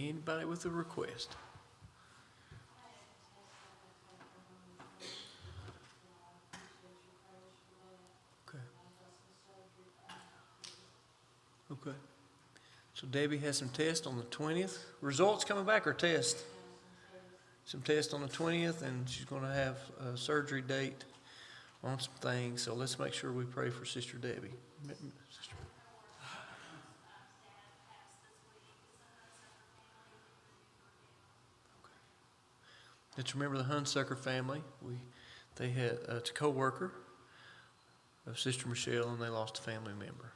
Anybody with a request? Okay. Okay. So Debbie has some tests on the 20th. Results coming back or test? Some tests on the 20th, and she's going to have a surgery date on some things. So let's make sure we pray for Sister Debbie. Sister. Let's remember the Hunsucker family. They had it's a co-worker of Sister Michelle, and they lost a family member.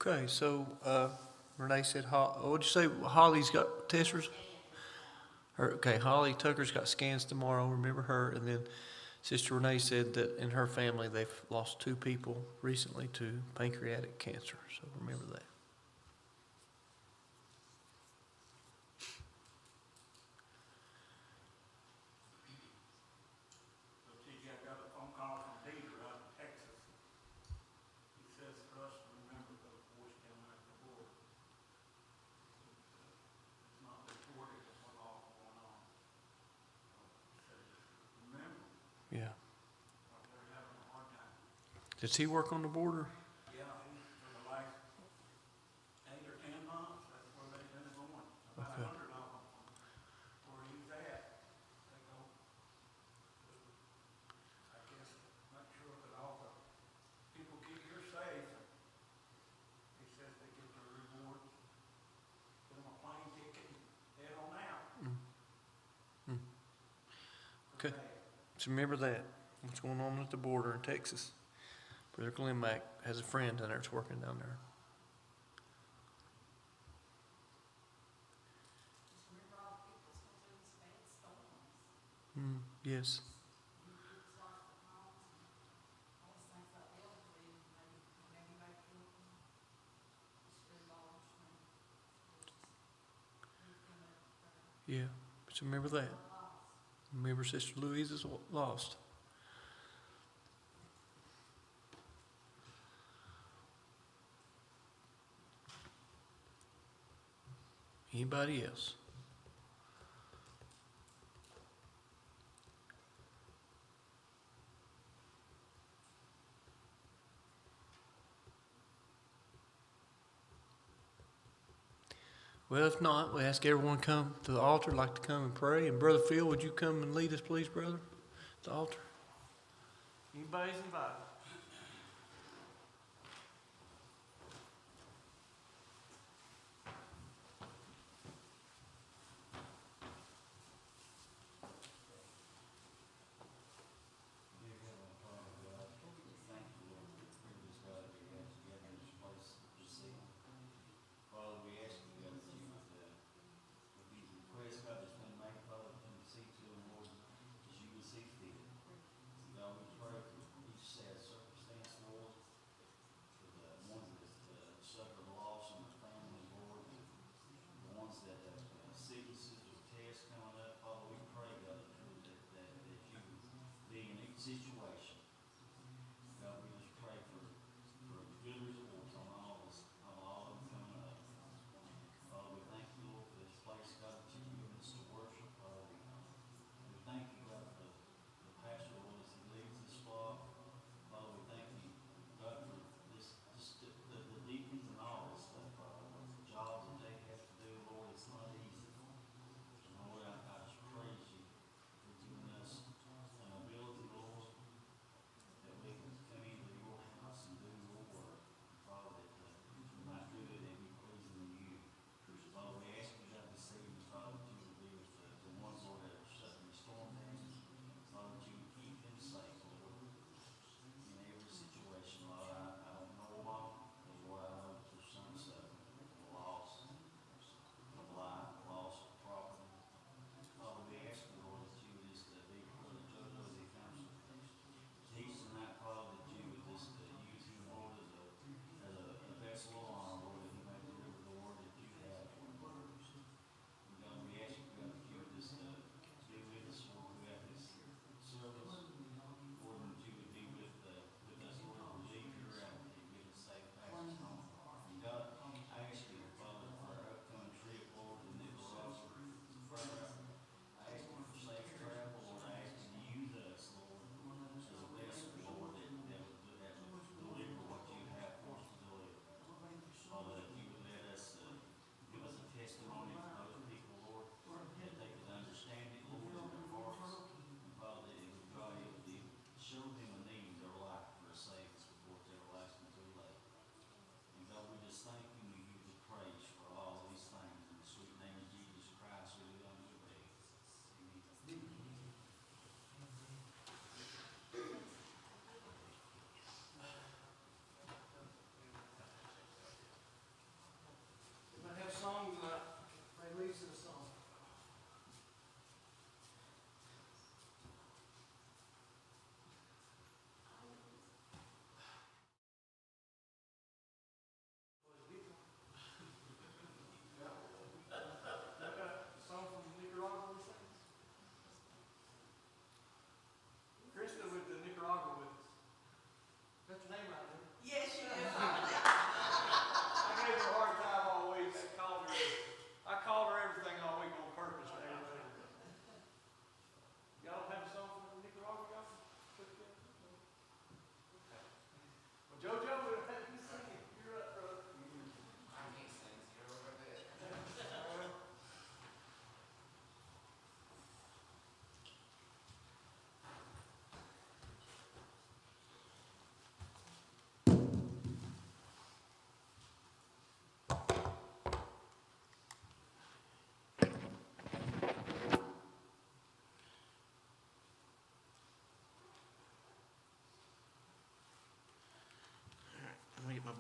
Okay, so Renee said, what'd you say? Holly's got testers? Okay, Holly Tucker's got scans tomorrow. Remember her. And then Sister Renee said that in her family they've lost 2 people recently to pancreatic cancer. So remember that. Yeah. Does he work on the border? Yeah, for the last 8 or 10 months, that's where they've been going. About Okay. 100 of them from where he's at. They go, I guess, not sure that all the people get here safe. He says they get their rewards, give them a plane ticket, and head on out. Okay. So remember that. What's going on at the border in Texas? Brother Glenn Mack has a friend down there that's working down there. Yes. Yeah. So remember that. Remember Sister Louise is lost. Anybody else? Well, if not, we ask everyone to come to the altar, like to come and pray. And Brother Phil, would you come and lead us, please, brother? To the altar. Anybody's invited.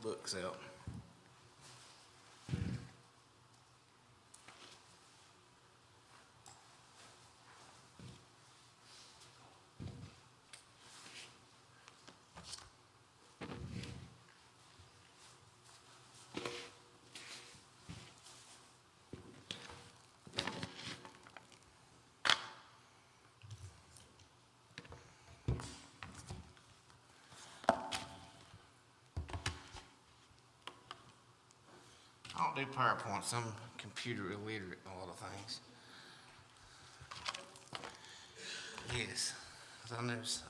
books out. I don't do PowerPoints. I'm computer illiterate in a lot of things. Yes. So there's,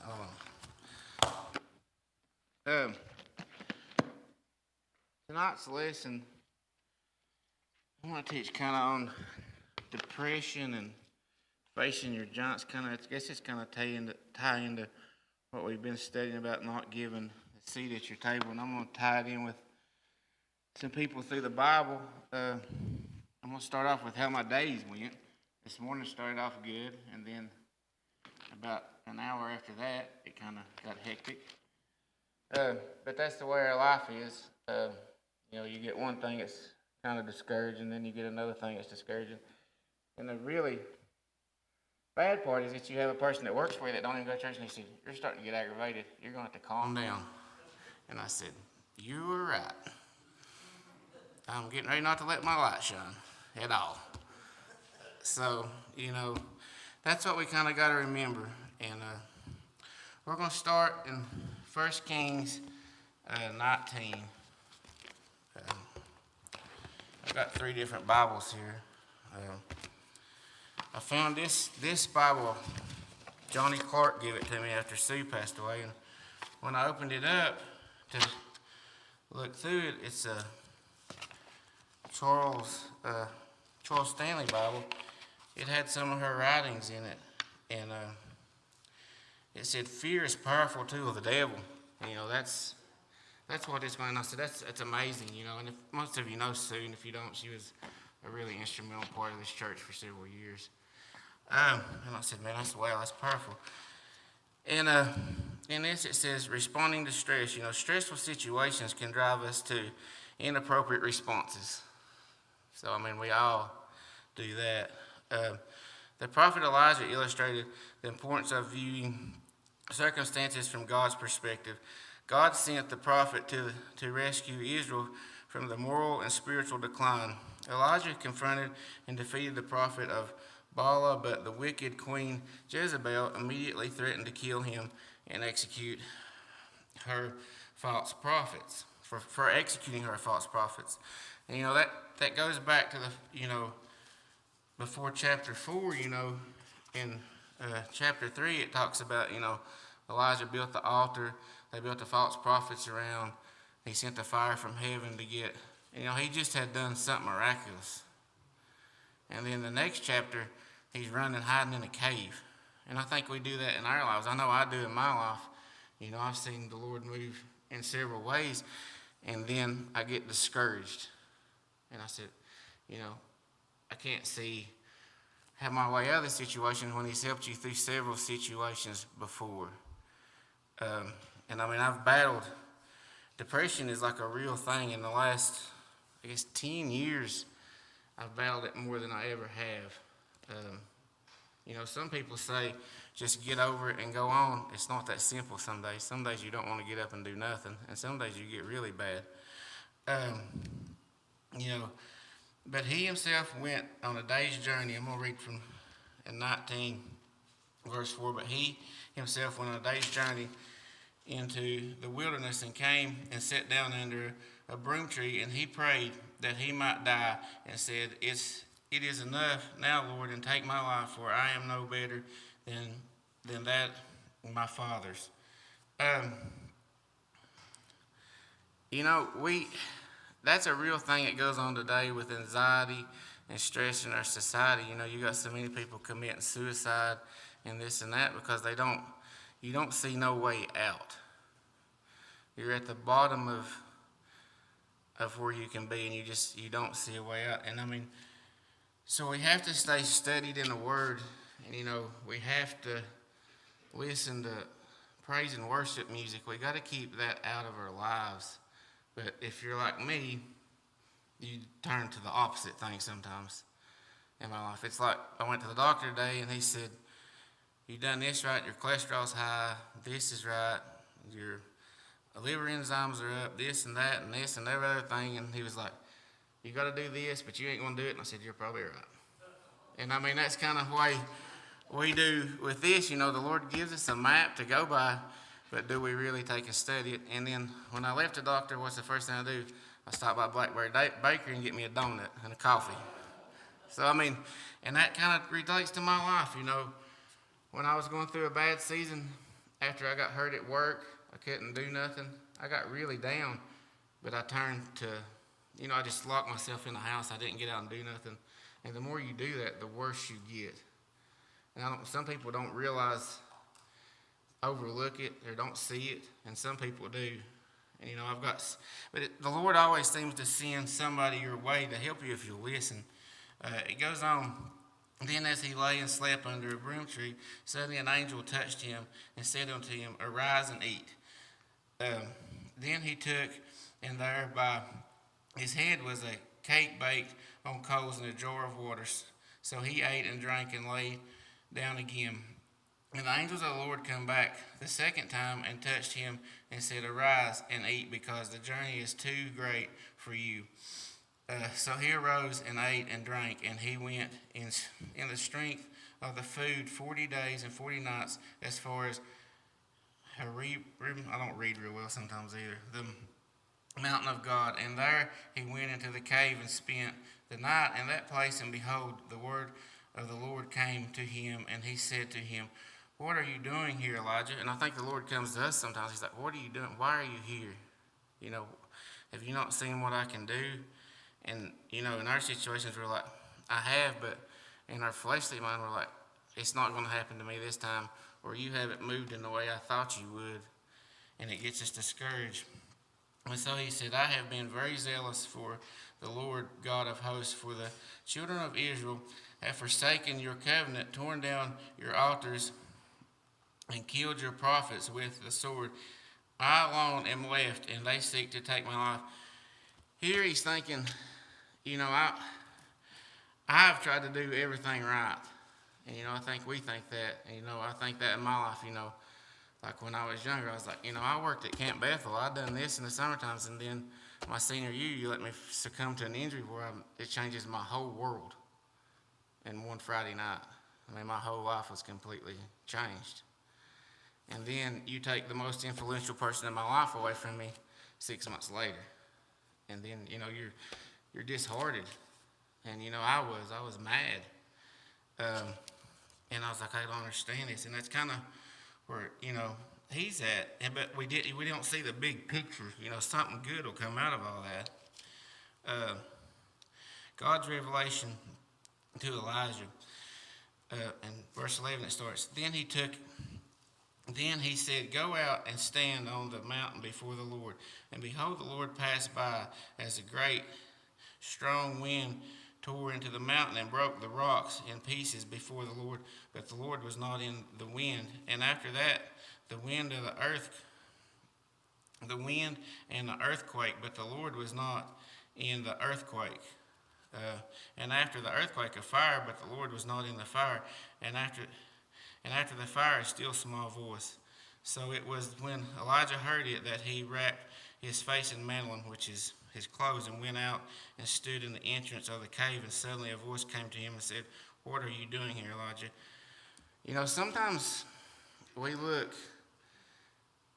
tonight's lesson, I want to teach kind of on depression and facing your giants. Kind of, I guess it's kind of tie into what we've been studying about not giving a seat at your table. And I'm going to tie it in with some people through the Bible. I'm going to start off with how my days went. This morning started off good, and then about an hour after that, it kind of got hectic. But that's the way our life is. You get one thing that's kind of discouraging, then you get another thing that's discouraging. And the really bad part is that you have a person that works for you that don't even go to church, and he said, "You're starting to get aggravated. You're going to have to calm down." And I said, "You were right. I'm getting ready not to let my light shine at all." So, that's what we kind of got to remember. And we're going to start in 1 Kings 19. I've got 3 different Bibles here. I found this Bible. Johnny Clark gave it to me after Sue passed away. And when I opened it up to look through it, it's a Charles Stanley Bible. It had some of her writings in it, and it said, "Fear is a powerful tool of the devil." That's what it's going on. I said, that's amazing, And if most of you know Sue, and if you don't, she was a really instrumental part of this church for several years. And I said, man, that's powerful. And in this it says, responding to stress. Stressful situations can drive us to inappropriate responses. So, we all do that. The prophet Elijah illustrated the importance of viewing circumstances from God's perspective. God sent the prophet to rescue Israel from the moral and spiritual decline. Elijah confronted and defeated the prophet of Baal, but the wicked queen Jezebel immediately threatened to kill him and execute her false prophets, for executing her false prophets. And that goes back to before chapter 4, in chapter 3 it talks about, Elijah built the altar, they built the false prophets around, he sent the fire from heaven to get, he just had done something miraculous. And then the next chapter, he's running, hiding in a cave. And I think we do that in our lives. I know I do in my life. I've seen the Lord move in several ways, and then I get discouraged. And I said, I can't have my way out of the situation when he's helped you through several situations before. I've battled. Depression is like a real thing. In the last, 10 years, I've battled it more than I ever have. Some people say, just get over it and go on. It's not that simple some days. Some days you don't want to get up and do nothing, and some days you get really bad. But he himself went on a day's journey. I'm going to read from in 19, verse 4. But he himself went on a day's journey into the wilderness and came and sat down under a broom tree, and he prayed that he might die and said, It is enough now, Lord, and take my life, for I am no better than that of my fathers. That's a real thing that goes on today with anxiety and stress in our society. You got so many people committing suicide and this and that because you don't see no way out. You're at the bottom of where you can be, and you don't see a way out. And so we have to stay studied in the Word, and we have to listen to praise and worship music. We got to keep that out of our lives. But if you're like me, you turn to the opposite thing sometimes in my life. It's like I went to the doctor today and he said, "You done this right, your cholesterol's high, this is right, your liver enzymes are up, this and that and this and every other thing." And he was like, "You got to do this, but you ain't going to do it." And I said, "You're probably right." And I mean, that's kind of the way we do with this. You know, the Lord gives us a map to go by, but do we really take and study it? And then when I left the doctor, what's the first thing I do? I stop by Blackberry Bakery and get me a donut and a coffee. So, I mean, and that kind of relates to my life. You know, when I was going through a bad season, after I got hurt at work, I couldn't do nothing. I got really down, but I turned to, you know, I just locked myself in the house. I didn't get out and do nothing. And the more you do that, the worse you get. And some people don't realize, overlook it, or don't see it, and some people do. And, you know, the Lord always seems to send somebody your way to help you if you listen. It goes on. Then as he lay and slept under a broom tree, suddenly an angel touched him and said unto him, "Arise and eat." Then he took, and there by his head was a cake baked on coals and a jar of waters. So he ate and drank and lay down again. And the angels of the Lord come back the second time and touched him and said, "Arise and eat, because the journey is too great for you." So he arose and ate and drank, and he went in the strength of the food 40 days and 40 nights as far as Horeb. I don't read real well sometimes either. The mountain of God. And there he went into the cave and spent the night in that place. And behold, the word of the Lord came to him, and he said to him, "What are you doing here, Elijah?" And I think the Lord comes to us sometimes. He's like, "What are you doing? Why are you here? You know, have you not seen what I can do?" And, you know, in our situations, we're like, "I have," but in our fleshly mind, we're like, "It's not going to happen to me this time," or "You haven't moved in the way I thought you would," and it gets us discouraged. And so he said, "I have been very zealous for the Lord God of hosts, for the children of Israel have forsaken your covenant, torn down your altars, and killed your prophets with the sword. I alone am left, and they seek to take my life." Here he's thinking, you know, I've tried to do everything right. And, you know, I think we think that. And, you know, I think that in my life, you know. Like when I was younger, I was like, you know, I worked at Camp Bethel. I done this in the summertimes, and then my senior year, you let me succumb to an injury where it changes my whole world in one Friday night. I mean, my whole life was completely changed. And then you take the most influential person in my life away from me 6 months later. And then, you know, you're disheartened. And, you know, I was mad. And I was like, I don't understand this. And that's kind of where, you know, he's at. But we don't see the big picture. You know, something good will come out of all that. God's revelation to Elijah. In verse 11 it starts, Then he said, "Go out and stand on the mountain before the Lord." And behold, the Lord passed by as a great, strong wind tore into the mountain and broke the rocks in pieces before the Lord. But the Lord was not in the wind. And after that, the wind and the earthquake, but the Lord was not in the earthquake. And after the earthquake, a fire, but the Lord was not in the fire. And after the fire, a still small voice. So it was when Elijah heard it that he wrapped his face in mantle, which is his clothes, and went out and stood in the entrance of the cave. And suddenly a voice came to him and said, "What are you doing here, Elijah?" You know, sometimes we look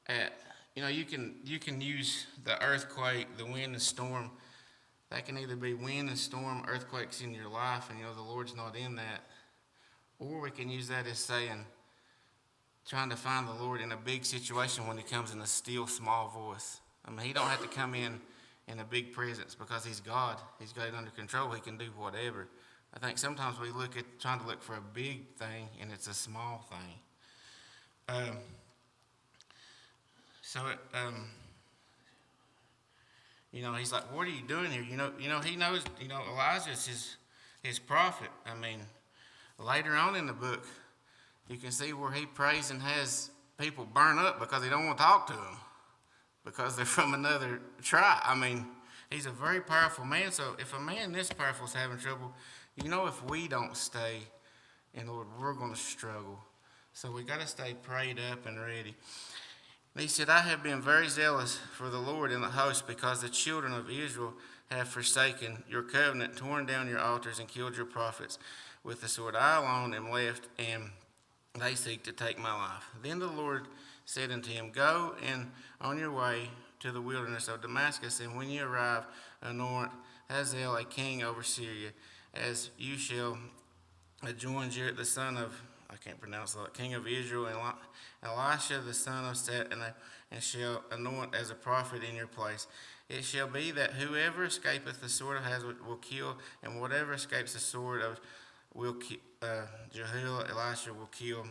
at, you know, you can use the earthquake, the wind and storm. That can either be wind and storm, earthquakes in your life, and, you know, the Lord's not in that. Or we can use that as saying, trying to find the Lord in a big situation when he comes in a still small voice. I mean, he don't have to come in a big presence because he's God. He's got it under control. He can do whatever. I think sometimes we look at trying to look for a big thing, and it's a small thing. You know, he's like, "What are you doing here?" You know, he knows, you know, Elijah's his prophet. I mean, later on in the book, you can see where he prays and has people burn up because he don't want to talk to them. because they're from another tribe. I mean, he's a very powerful man. So if a man this powerful is having trouble, you know, if we don't stay in the Lord, we're going to struggle. So we got to stay prayed up and ready. And he said, I have been very zealous for the Lord in the host, because the children of Israel have forsaken your covenant, torn down your altars, and killed your prophets with the sword. I alone am left, and they seek to take my life. Then the Lord said unto him, Go and on your way to the wilderness of Damascus, and when you arrive, anoint Hazael a king over Syria, as you shall adjoin Jered the son of, I can't pronounce that, king of Israel, and Elisha the son of Sat, and shall anoint as a prophet in your place. It shall be that whoever escapeth the sword of Hazael will kill, and whatever escapes the sword of Jehiel, Elisha will kill.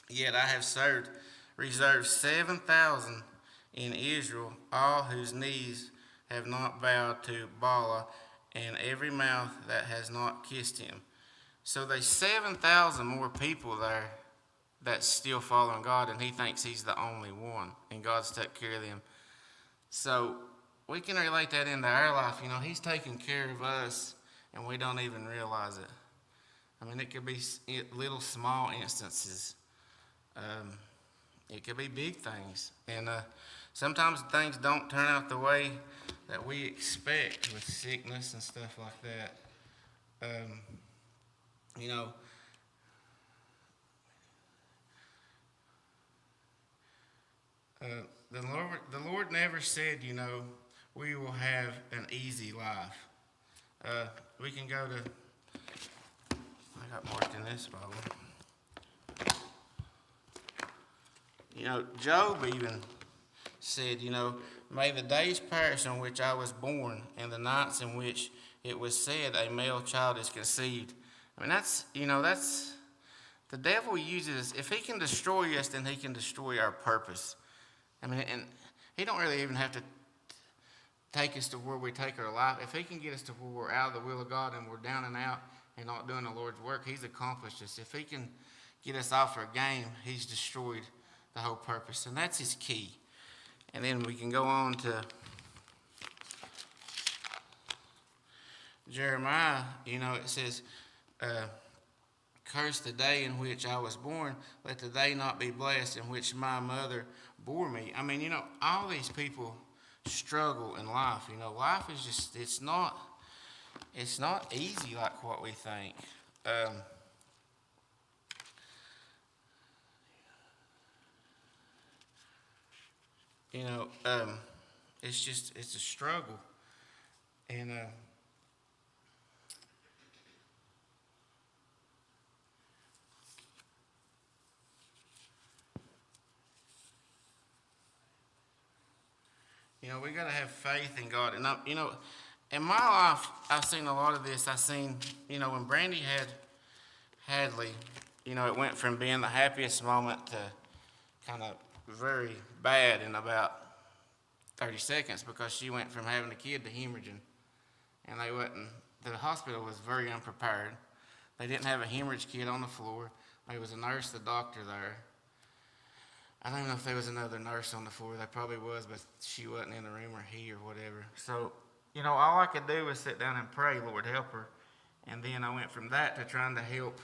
Yet I have reserved 7,000 in Israel, all whose knees have not bowed to Baal, and every mouth that has not kissed him. So there's 7,000 more people there that's still following God, and he thinks he's the only one, and God's took care of them. So we can relate that into our life. You know, he's taking care of us, and we don't even realize it. I mean, it could be little small instances. It could be big things. And sometimes things don't turn out the way that we expect with sickness and stuff like that. You know, the Lord never said, you know, we will have an easy life. We can go to, I got marked in this Bible. You know, Job even said, you know, may the days perish on which I was born, and the nights in which it was said a male child is conceived. I mean, that's the devil uses, if he can destroy us, then he can destroy our purpose. I mean, and he don't really even have to take us to where we take our life. If he can get us to where we're out of the will of God and we're down and out and not doing the Lord's work, he's accomplished us. If he can get us off our game, he's destroyed the whole purpose. And that's his key. And then we can go on to Jeremiah. You know, it says, curse the day in which I was born. Let the day not be blessed in which my mother bore me. I mean, you know, all these people struggle in life. You know, life is just, it's not easy like what we think. You know, it's a struggle. And you know, we got to have faith in God. And, you know, in my life, I've seen a lot of this. I've seen, you know, when Brandy had Hadley, you know, it went from being the happiest moment to kind of very bad in about 30 seconds because she went from having a kid to hemorrhaging. And the hospital was very unprepared. They didn't have a hemorrhage kit on the floor. There was a nurse, the doctor there. I don't know if there was another nurse on the floor. There probably was, but she wasn't in the room, or he, or whatever. So, you know, all I could do was sit down and pray, Lord, help her. And then I went from that to trying to help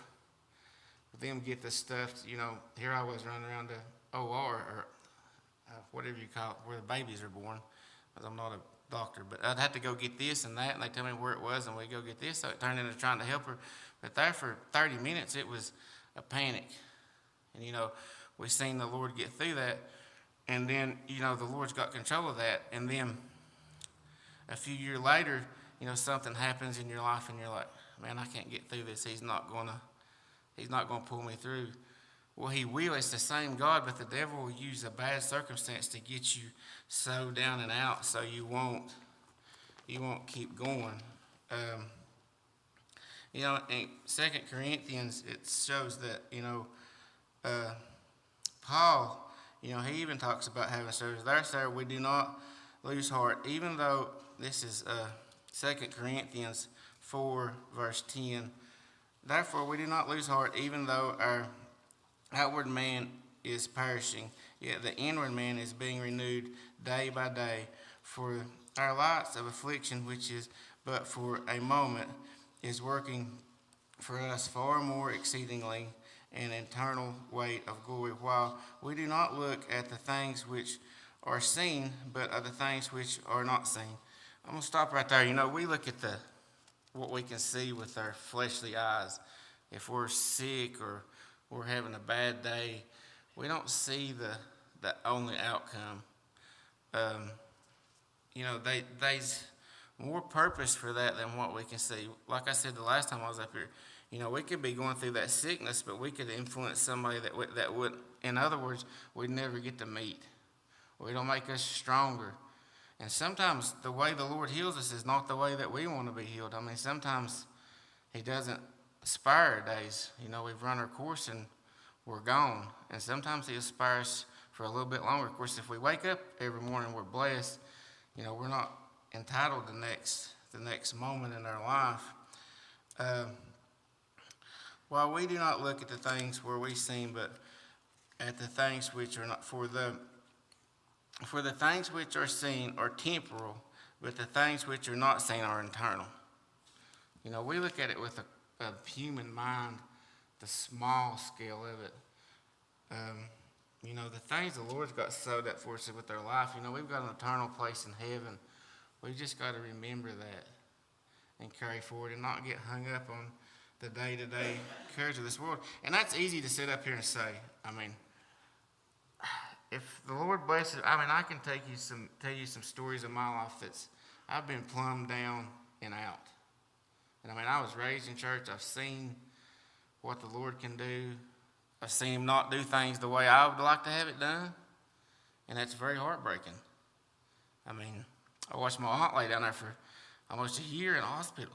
them get the stuff. You know, here I was running around the OR, or whatever you call it, where the babies are born, because I'm not a doctor. But I'd have to go get this and that, and they tell me where it was, and we go get this. So it turned into trying to help her. But there for 30 minutes, it was a panic. And, you know, we've seen the Lord get through that, and then, you know, the Lord's got control of that, and then a few years later, you know, something happens in your life, and you're like, man, I can't get through this. He's not gonna pull me through. Well, he will. It's the same God, but the devil will use a bad circumstance to get you so down and out, so you won't keep going. You know, in 2 Corinthians, it shows that, you know, Paul, you know, he even talks about having service. There, sir, we do not lose heart, even though, this is 2 Corinthians 4, verse 10. Therefore, we do not lose heart, even though our outward man is perishing, yet the inward man is being renewed day by day. For our lights of affliction, which is but for a moment, is working for us far more exceedingly an eternal weight of glory, while we do not look at the things which are seen, but at the things which are not seen. I'm going to stop right there. You know, we look at what we can see with our fleshly eyes. If we're sick or we're having a bad day, we don't see the only outcome. You know, there's more purpose for that than what we can see. Like I said the last time I was up here, you know, we could be going through that sickness, but we could influence somebody that would, in other words, we'd never get to meet. Or it'll make us stronger. And sometimes the way the Lord heals us is not the way that we want to be healed. I mean, sometimes He doesn't spare our days. You know, we've run our course and we're gone. And sometimes He spare us for a little bit longer. Of course, if we wake up every morning, we're blessed. You know, we're not entitled to the next moment in our life. While we do not look at the things where we seen, but at the things which are not, for the things which are seen are temporal, but the things which are not seen are eternal. You know, we look at it with a human mind, the small scale of it. You know, the things the Lord's got sewed up for us with our life, you know, we've got an eternal place in heaven. We've just got to remember that and carry forward and not get hung up on the day-to-day cares of this world. And that's easy to sit up here and say. I mean, if the Lord blesses, I mean, I can tell you some stories of my life that's I've been plumb down and out. And I mean, I was raised in church. I've seen what the Lord can do. I've seen Him not do things the way I would like to have it done, and that's very heartbreaking. I mean, I watched my aunt lay down there for almost a year in the hospital.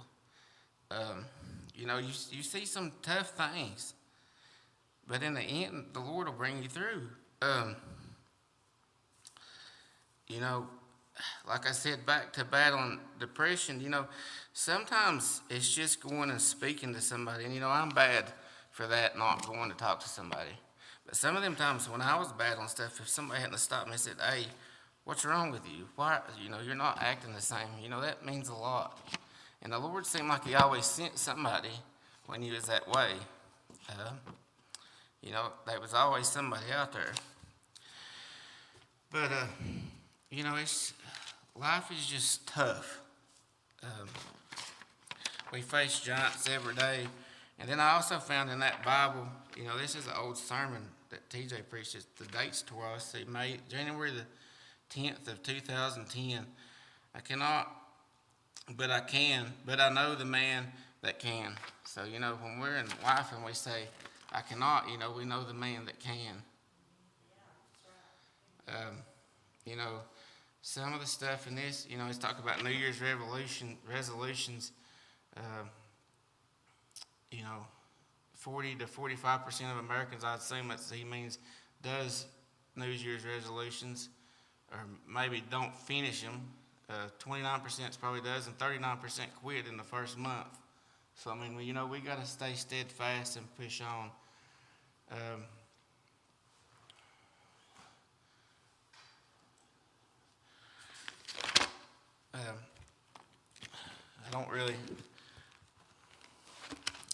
You know, you see some tough things, but in the end, the Lord will bring you through. You know, like I said, back to battling depression, you know, sometimes it's just going and speaking to somebody. And, you know, I'm bad for that, not going to talk to somebody. But some of them times when I was battling stuff, if somebody hadn't stopped me and said, hey, what's wrong with you? Why, you know, you're not acting the same. You know, that means a lot. And the Lord seemed like He always sent somebody when He was that way. You know, there was always somebody out there. But, you know, life is just tough. We face giants every day. And then I also found in that Bible, you know, this is an old sermon that TJ preached. The dates to us. He made January the 10th of 2010. I cannot, but I can, but I know the man that can. So, you know, when we're in life and we say, I cannot, you know, we know the man that can. You know, some of the stuff in this, you know, he's talking about New Year's resolutions. You know, 40 to 45% of Americans, I'd assume he means, does New Year's resolutions, or maybe don't finish them. 29% probably does, and 39% quit in the first month. So, I mean, you know, we got to stay steadfast and push on. I don't really...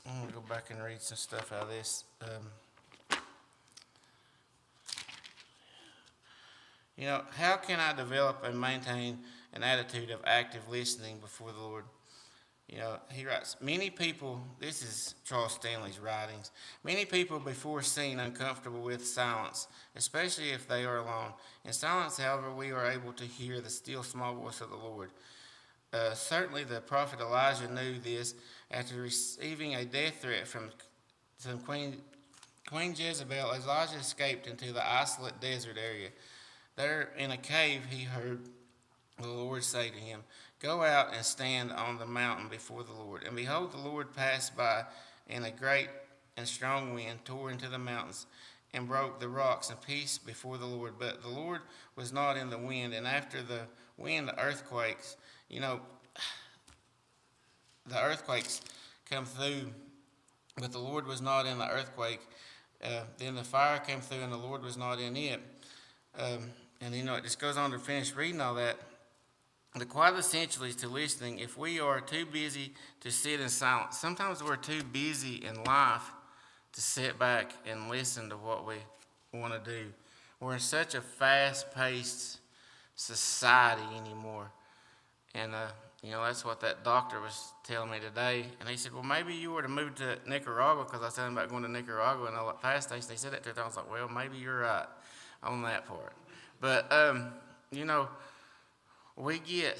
I'm going to go back and read some stuff out of this. You know, how can I develop and maintain an attitude of active listening before the Lord? You know, he writes, many people, this is Charles Stanley's writings, many people before seem uncomfortable with silence, especially if they are alone. In silence, however, we are able to hear the still small voice of the Lord. Certainly the prophet Elijah knew this after receiving a death threat from Queen Jezebel. Elijah escaped into the isolate desert area. There in a cave he heard the Lord say to him, go out and stand on the mountain before the Lord. And behold, the Lord passed by, and a great and strong wind tore into the mountains and broke the rocks in pieces before the Lord. But the Lord was not in the wind, and after the wind, the earthquakes. You know, the earthquakes come through, but the Lord was not in the earthquake. Then the fire came through, and the Lord was not in it. And you know, it just goes on to finish reading all that. The quiet essentially is to listening. If we are too busy to sit in silence, sometimes we're too busy in life to sit back and listen to what we want to do. We're in such a fast-paced society anymore. And, you know, that's what that doctor was telling me today. And he said, well, maybe you were to move to Nicaragua, because I was telling him about going to Nicaragua and all that fast station. He said that to me. I was like, well, maybe you're right on that part. But, you know, we get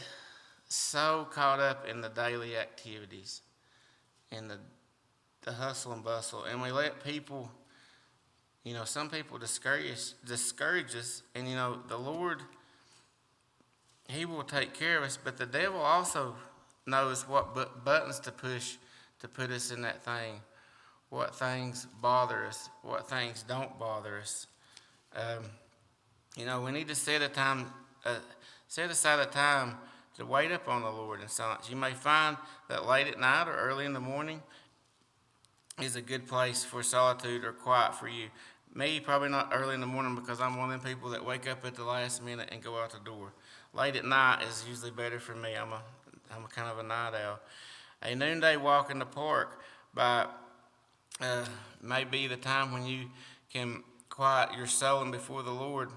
so caught up in the daily activities and the hustle and bustle, and we let people, you know, some people discourage us. And, you know, the Lord, He will take care of us, but the devil also knows what buttons to push to put us in that thing, what things bother us, what things don't bother us. You know, we need to set aside a time to wait upon the Lord in silence. You may find that late at night or early in the morning is a good place for solitude or quiet for you. Me, probably not early in the morning, because I'm one of them people that wake up at the last minute and go out the door. Late at night is usually better for me. I'm a kind of a night owl. A noonday walk in the park may be the time when you can quiet your soul and before the Lord.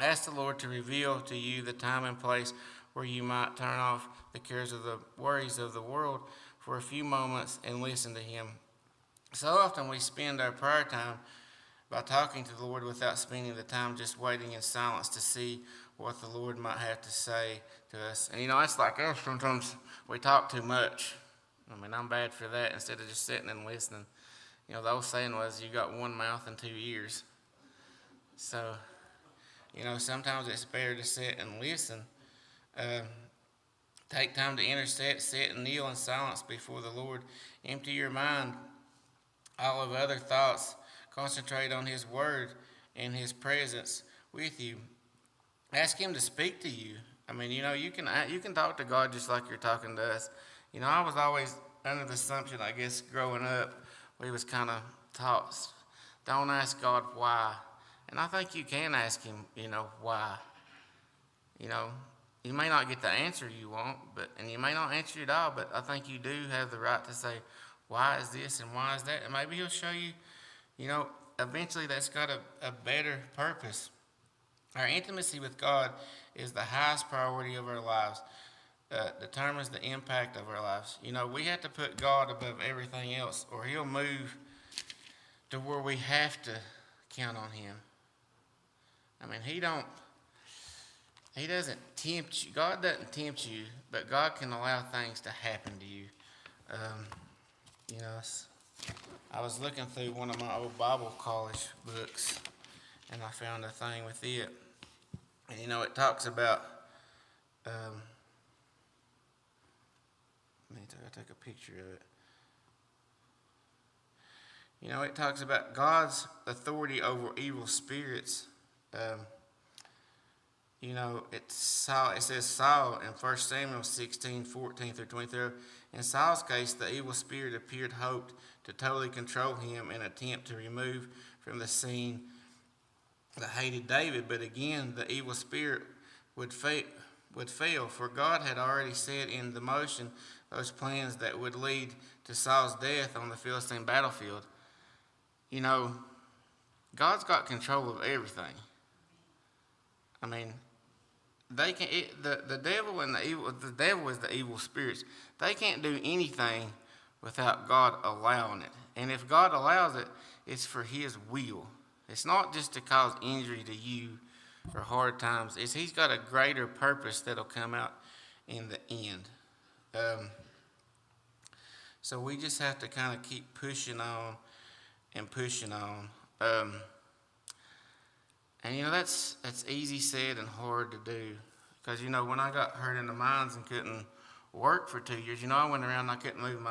Ask the Lord to reveal to you the time and place where you might turn off the cares of the worries of the world for a few moments and listen to Him. So often we spend our prayer time by talking to the Lord without spending the time just waiting in silence to see what the Lord might have to say to us. And you know, it's like us, sometimes we talk too much. I mean, I'm bad for that, instead of just sitting and listening. You know, the old saying was, you got one mouth and 2 ears. So, you know, sometimes it's better to sit and listen. Take time to intercede, sit and kneel in silence before the Lord. Empty your mind, all of other thoughts. Concentrate on His Word and His presence with you. Ask Him to speak to you. I mean, you know, you can talk to God just like you're talking to us. You know, I was always under the assumption, I guess, growing up, we was kind of taught, don't ask God why. And I think you can ask Him, you know, why. You know, you may not get the answer you want, and you may not answer it all, but I think you do have the right to say, why is this and why is that? And maybe He'll show you, you know, eventually that's got a better purpose. Our intimacy with God is the highest priority of our lives. Determines the impact of our lives. You know, we have to put God above everything else, or He'll move to where we have to count on Him. I mean, He doesn't tempt you. God doesn't tempt you, but God can allow things to happen to you. You know, I was looking through one of my old Bible college books, and I found a thing with it. And, you know, it talks about, I'll take a picture of it. You know, it talks about God's authority over evil spirits. You know, it says Saul in 1 Samuel 16, 14 through 23. In Saul's case, the evil spirit appeared hoped to totally control him and attempt to remove from the scene the hated David. But again, the evil spirit would fail, for God had already set into motion those plans that would lead to Saul's death on the Philistine battlefield. You know, God's got control of everything. I mean, the devil and the devil is the evil spirits. They can't do anything without God allowing it. And if God allows it, it's for His will. It's not just to cause injury to you or hard times. He's got a greater purpose that'll come out in the end. So we just have to kind of keep pushing on and pushing on. And, you know, that's easy said and hard to do. Because, you know, when I got hurt in the mines and couldn't work for 2 years, you know, I went around and I couldn't move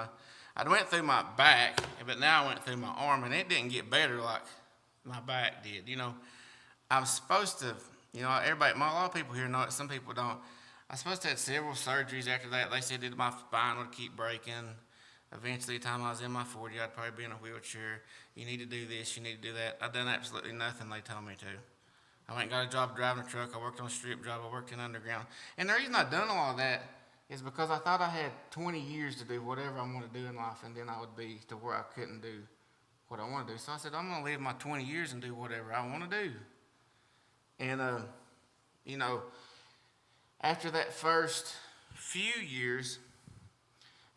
I went through my back, but now I went through my arm, and it didn't get better like my back did. You know, I'm supposed to, you know, a lot of people here know it, some people don't. I was supposed to have several surgeries after that. They said that my spine would keep breaking. Eventually, the time I was in my 40s, I'd probably be in a wheelchair. You need to do this, you need to do that. I've done absolutely nothing they told me to. I went and got a job driving a truck. I worked on a strip job. I worked in underground. And the reason I done all of that is because I thought I had 20 years to do whatever I want to do in life, and then I would be to where I couldn't do what I want to do. So I said, I'm going to live my 20 years and do whatever I want to do. And, you know, after that first few years,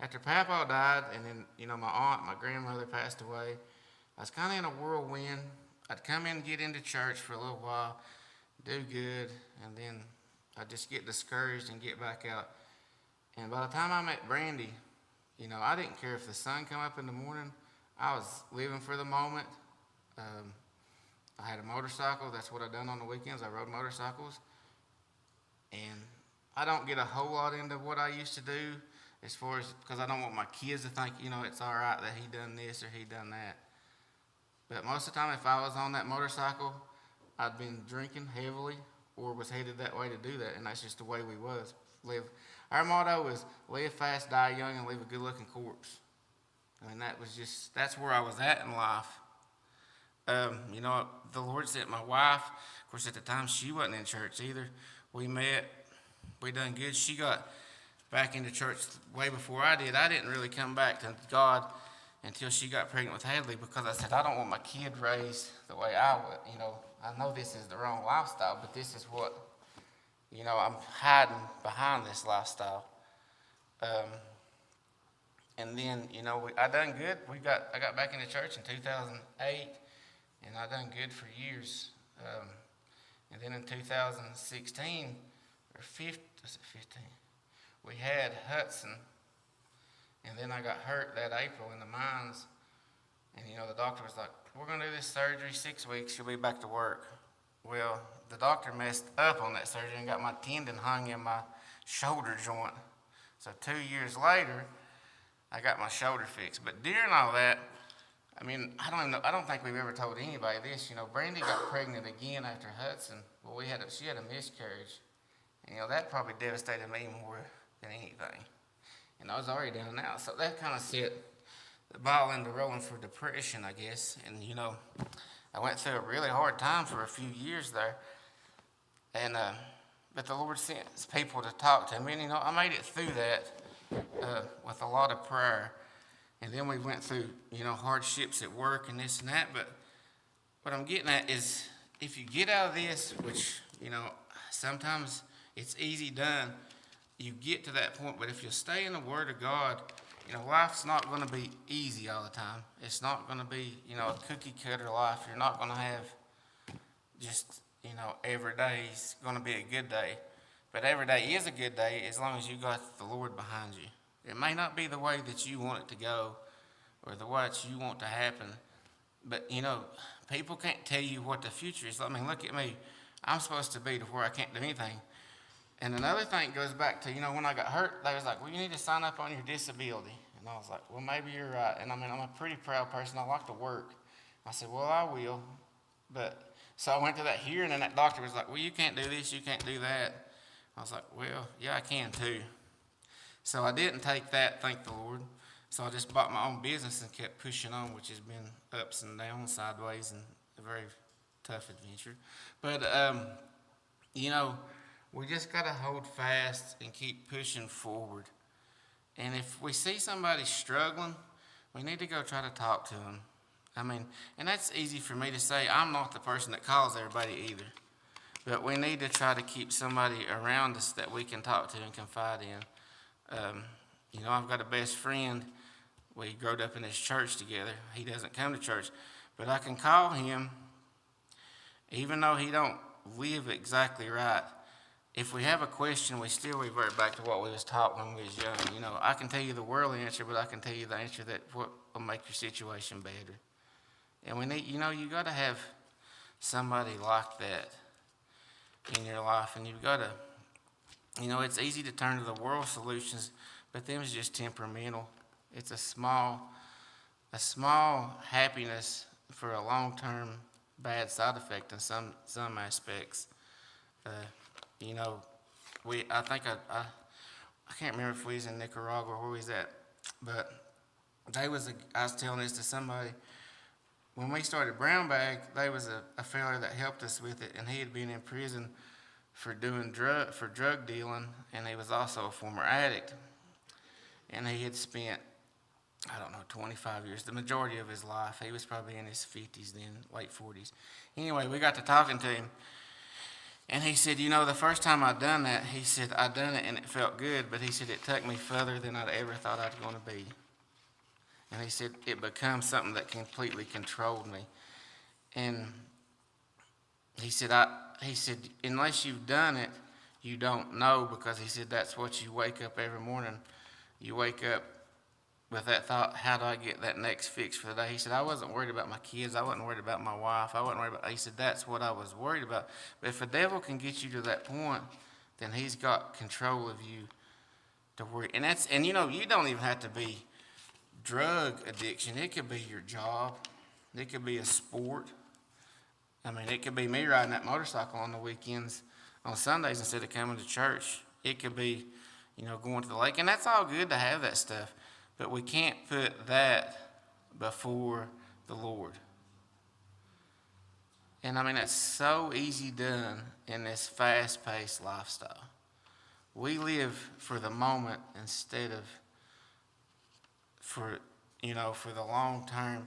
after Papa died, and then, you know, my aunt, my grandmother passed away, I was kind of in a whirlwind. I'd come in and get into church for a little while, do good, and then I'd just get discouraged and get back out. And by the time I met Brandy, you know, I didn't care if the sun come up in the morning. I was living for the moment. I had a motorcycle. That's what I done on the weekends. I rode motorcycles. And I don't get a whole lot into what I used to do as far as, because I don't want my kids to think, you know, it's all right that he done this or he done that. But most of the time, if I was on that motorcycle, I'd been drinking heavily or was headed that way to do that. And that's just the way we was. Our motto was live fast, die young, and leave a good-looking corpse. I mean, that's where I was at in life. You know, the Lord sent my wife. Of course, at the time, she wasn't in church either. We met. We done good. She got back into church way before I did. I didn't really come back to God until she got pregnant with Hadley, because I said, I don't want my kid raised the way I would. You know, I know this is the wrong lifestyle, but this is what, you know, I'm hiding behind this lifestyle. And then, you know, I done good. I got back into church in 2008, and I done good for years. And then in 2016, or 15, we had Hudson, and then I got hurt that April in the mines. And, you know, the doctor was like, we're going to do this surgery 6 weeks, you'll be back to work. Well, the doctor messed up on that surgery and got my tendon hung in my shoulder joint. So 2 years later, I got my shoulder fixed. But during all that, I mean, I don't think we've ever told anybody this. You know, Brandy got pregnant again after Hudson. Well, she had a miscarriage. And, you know, that probably devastated me more than anything. And I was already down and out. So that kind of set the ball into rolling for depression, I guess. And, you know, I went through a really hard time for a few years there. And, but the Lord sent people to talk to me. And, you know, I made it through that with a lot of prayer. And then we went through, you know, hardships at work and this and that. But what I'm getting at is, if you get out of this, which, you know, sometimes it's easy done, you get to that point. But if you stay in the Word of God, you know, life's not going to be easy all the time. It's not going to be, you know, a cookie cutter life. You're not going to have just, you know, every day is going to be a good day. But every day is a good day as long as you got the Lord behind you. It may not be the way that you want it to go or the way that you want to happen. But, you know, people can't tell you what the future is. I mean, look at me. I'm supposed to be to where I can't do anything. And another thing goes back to, you know, when I got hurt, they was like, well, you need to sign up on your disability. And I was like, well, maybe you're right. And I mean, I'm a pretty proud person. I like to work. I said, well, I will. But so I went to that hearing, and that doctor was like, well, you can't do this, you can't do that. I was like, well, yeah, I can too. So I didn't take that, thank the Lord. So I just bought my own business and kept pushing on, which has been ups and downs, sideways, and a very tough adventure. But, you know, we just got to hold fast and keep pushing forward. And if we see somebody struggling, we need to go try to talk to them. I mean, and that's easy for me to say. I'm not the person that calls everybody either. But we need to try to keep somebody around us that we can talk to and confide in. You know, I've got a best friend. We growed up in this church together. He doesn't come to church. But I can call him, even though he don't live exactly right. If we have a question, we still revert back to what we was taught when we was young. You know, I can tell you the worldly answer, but I can tell you the answer that what will make your situation better. And we need, you know, you got to have somebody like that in your life. And you've got to, you know, it's easy to turn to the world solutions, but them is just temperamental. It's a small happiness for a long-term bad side effect in some aspects. You know, I can't remember if we was in Nicaragua or where we was at, but I was telling this to somebody. when we started Brown Bag, there was a fella that helped us with it, and he had been in prison for doing drug dealing, and he was also a former addict. And he had spent, I don't know, 25 years, the majority of his life. He was probably in his 50s then, late 40s. Anyway, we got to talking to him, and he said, the first time I done that, he said, I done it and it felt good, but he said it took me further than I'd ever thought I'd going to be. And he said, it becomes something that completely controlled me. And he said, unless you've done it, you don't know, because he said that's what you wake up every morning. You wake up with that thought, how do I get that next fix for the day? He said, I wasn't worried about my kids. I wasn't worried about my wife. I wasn't worried about, he said, that's what I was worried about. But if the devil can get you to that point, then he's got control of you to worry. And you don't even have to be drug addiction. It could be your job. It could be a sport. I mean, it could be me riding that motorcycle on the weekends, on Sundays instead of coming to church. It could be, going to the lake. And that's all good to have that stuff. But we can't put that before the Lord. And I mean, it's so easy done in this fast-paced lifestyle. We live for the moment instead of for the long term.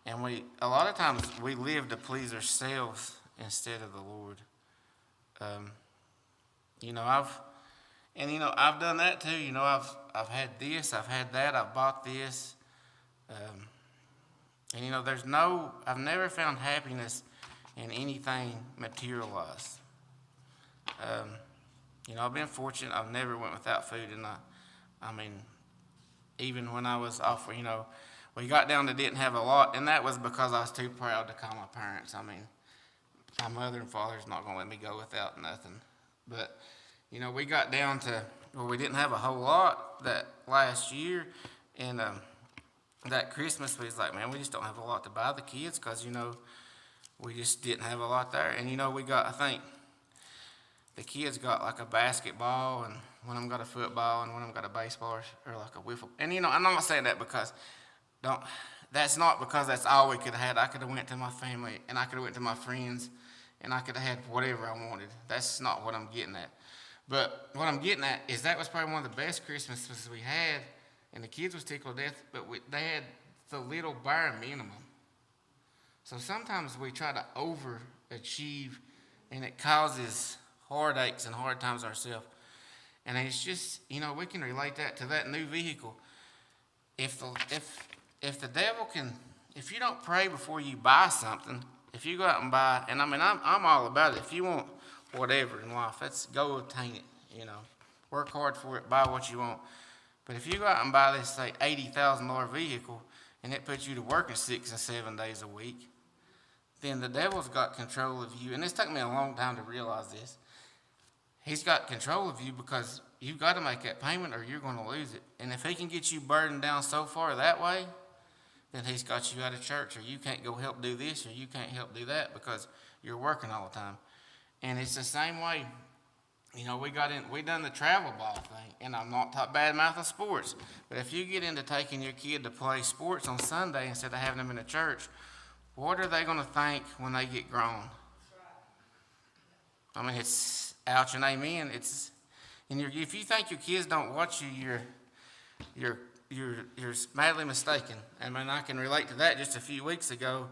And a lot of times we live to please ourselves instead of the Lord. I've done that too. I've had this, I've had that, I've bought this. I've never found happiness in anything materialized. I've been fortunate. I've never went without food, and even when I was off, we got down to didn't have a lot, and that was because I was too proud to call my parents. My mother and father's not going to let me go without nothing. But, we got down to where we didn't have a whole lot that last year, and that Christmas we was like, man, we just don't have a lot to buy the kids because, we just didn't have a lot there. And, we got, I think, the kids got like a basketball, and one of them got a football, and one of them got a baseball or like a wiffle. And, I'm not saying that because that's not because that's all we could have had. I could have went to my family, and I could have went to my friends, and I could have had whatever I wanted. That's not what I'm getting at. But what I'm getting at is that was probably one of the best Christmases we had, and the kids was tickled to death, but they had the little bare minimum. So sometimes we try to overachieve, and it causes heartaches and hard times ourselves. And it's just, we can relate that to that new vehicle. If the devil can, if you don't pray before you buy something, if you go out and buy, and I'm all about it. If you want whatever in life, let's go obtain it, Work hard for it, buy what you want. But if you go out and buy this, say, $80,000 vehicle, and it puts you to work 6 and 7 days a week, then the devil's got control of you. And it's taken me a long time to realize this. He's got control of you because you've got to make that payment or you're going to lose it. And if he can get you burdened down so far that way, then he's got you out of church, or you can't go help do this, or you can't help do that because you're working all the time. And it's the same way, we done the travel ball thing, and I'm not talking bad mouth of sports, but if you get into taking your kid to play sports on Sunday instead of having them in the church, what are they going to think when they get grown? It's ouch and amen. If you think your kids don't watch you, you're madly mistaken. I can relate to that. Just a few weeks ago,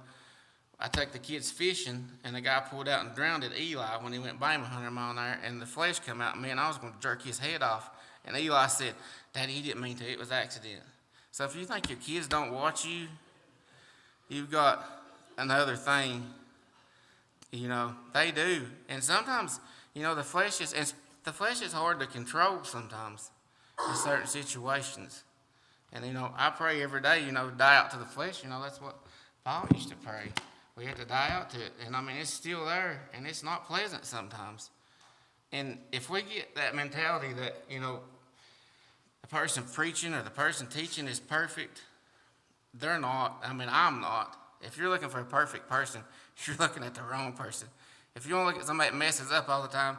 I took the kids fishing, and the guy pulled out and drowned at Eli when he went by him 100 mile an hour, and the flesh come out. Man, I was going to jerk his head off. And Eli said, Daddy, he didn't mean to. It was accident. So if you think your kids don't watch you, you've got another thing. They do. And sometimes, the flesh is hard to control sometimes in certain situations. And, I pray every day, die out to the flesh. That's what Paul used to pray. We have to die out to it. And, it's still there, and it's not pleasant sometimes. And if we get that mentality that, the person preaching or the person teaching is perfect, they're not. I'm not. If you're looking for a perfect person, you're looking at the wrong person. If you want to look at somebody that messes up all the time,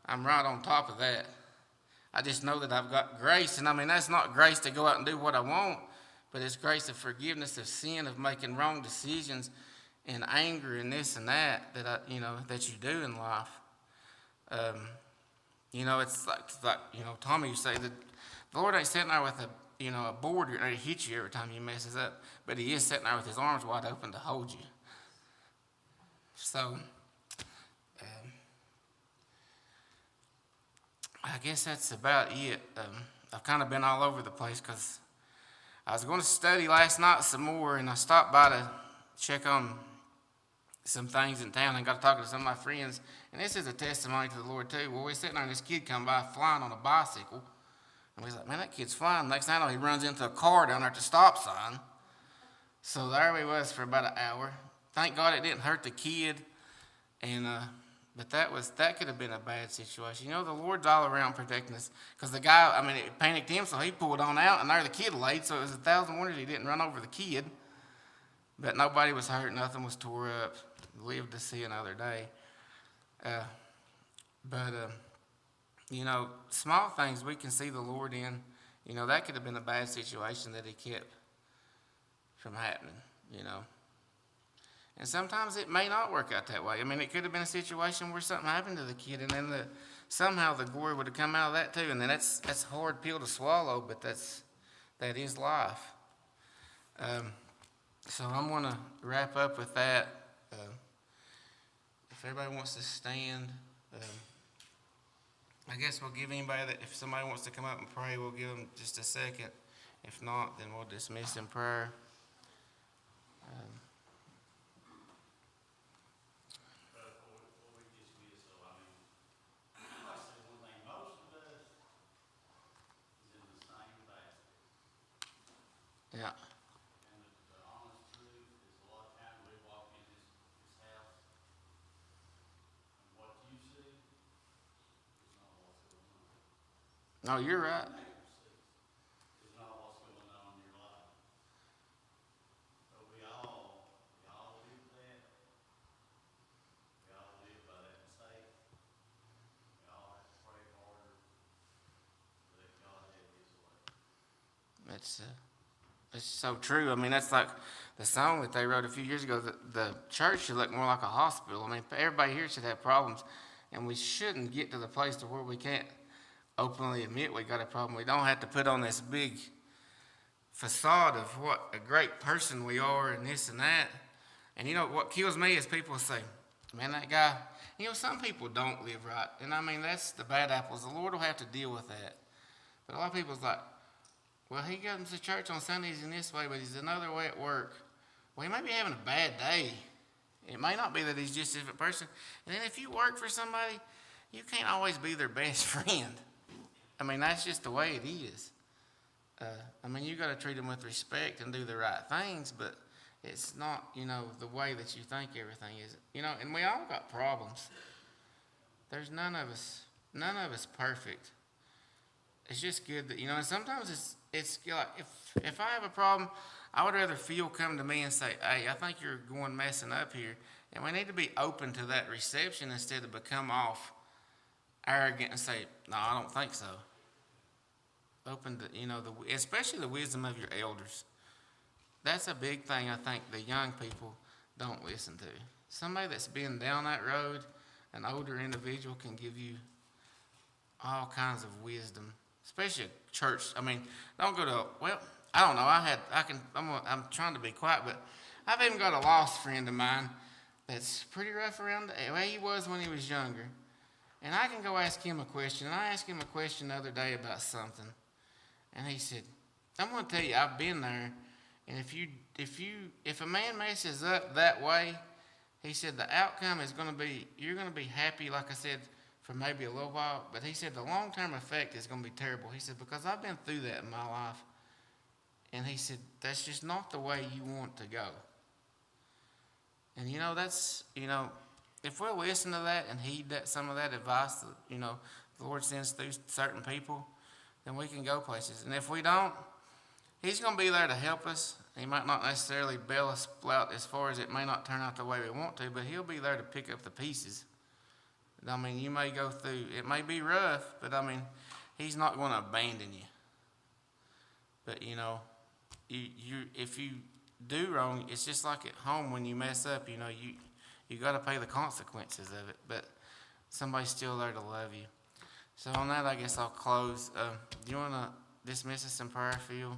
I'm right on top of that. I just know that I've got grace, and that's not grace to go out and do what I want, but it's grace of forgiveness of sin, of making wrong decisions, and anger and this and that that you do in life. It's like Tommy, you say that the Lord ain't sitting there with a board ready to hit you every time you messes up, but He is sitting there with His arms wide open to hold you. So, I guess that's about it. I've kind of been all over the place because I was going to study last night some more, and I stopped by to check on some things in town and got to talking to some of my friends. And this is a testimony to the Lord too. Well, we're sitting there and this kid come by flying on a bicycle. And we was like, man, that kid's flying. Next thing I know, he runs into a car down there at the stop sign. So there we was for about an hour. Thank God it didn't hurt the kid. And but that could have been a bad situation. The Lord's all around protecting us. Because the guy, it panicked him, so he pulled on out, and there the kid laid. So it was 1,000 wonders he didn't run over the kid. But nobody was hurt, nothing was tore up. Lived to see another day. Small things we can see the Lord in. That could have been a bad situation that He kept from happening, And sometimes it may not work out that way. It could have been a situation where something happened to the kid, and then somehow the glory would have come out of that too. And then that's a hard pill to swallow, but that is life. So I'm going to wrap up with that. If everybody wants to stand, I guess we'll give anybody that, if somebody wants to come up and pray, we'll give them just a second. If not, then we'll dismiss in prayer. Yeah. And the honest truth is a lot of times we walk in this house, and what you see is not what's going on. No, you're right. Is not what's going on in your life. But we all live that. We all live by that mistake. We all have to pray harder. Let God have His way. It's so true. That's like the song that they wrote a few years ago. The church should look more like a hospital. Everybody here should have problems, and we shouldn't get to the place to where we can't openly admit we got a problem. We don't have to put on this big facade of what a great person we are and this and that. And what kills me is people say, man, that guy, some people don't live right. And that's the bad apples. The Lord will have to deal with that. But a lot of people's like, well, he comes to church on Sundays in this way, but he's another way at work. Well, he may be having a bad day. It may not be that he's just a different person. And then if you work for somebody, you can't always be their best friend. That's just the way it is. You got to treat them with respect and do the right things, but it's not, the way that you think everything is. And we all got problems. There's none of us perfect. It's just good that, and sometimes it's like, if I have a problem, I would rather Phil come to me and say, hey, I think you're messing up here. And we need to be open to that reception instead of become off arrogant and say, no, I don't think so. Open to, especially the wisdom of your elders. That's a big thing I think the young people don't listen to. Somebody that's been down that road, an older individual, can give you all kinds of wisdom. Especially a church. Don't go to, I don't know. I'm trying to be quiet, but I've even got a lost friend of mine that's pretty rough around the way he was when he was younger. And I can go ask him a question. And I asked him a question the other day about something. And he said, I'm going to tell you, I've been there. And if a man messes up that way, he said the outcome is going to be, you're going to be happy, like I said, for maybe a little while, but he said the long-term effect is going to be terrible. He said, because I've been through that in my life, and he said, that's just not the way you want to go. And that's, if we'll listen to that and heed some of that advice that, the Lord sends through certain people, then we can go places. And if we don't, He's going to be there to help us. He might not necessarily bail us out as far as it may not turn out the way we want to, but He'll be there to pick up the pieces. You may go through, it may be rough, but He's not going to abandon you. But if you do wrong, it's just like at home when you mess up, you know, you gotta pay the consequences of it, but somebody's still there to love you. So on that, I guess I'll close. Do you wanna dismiss us in prayer, Phil?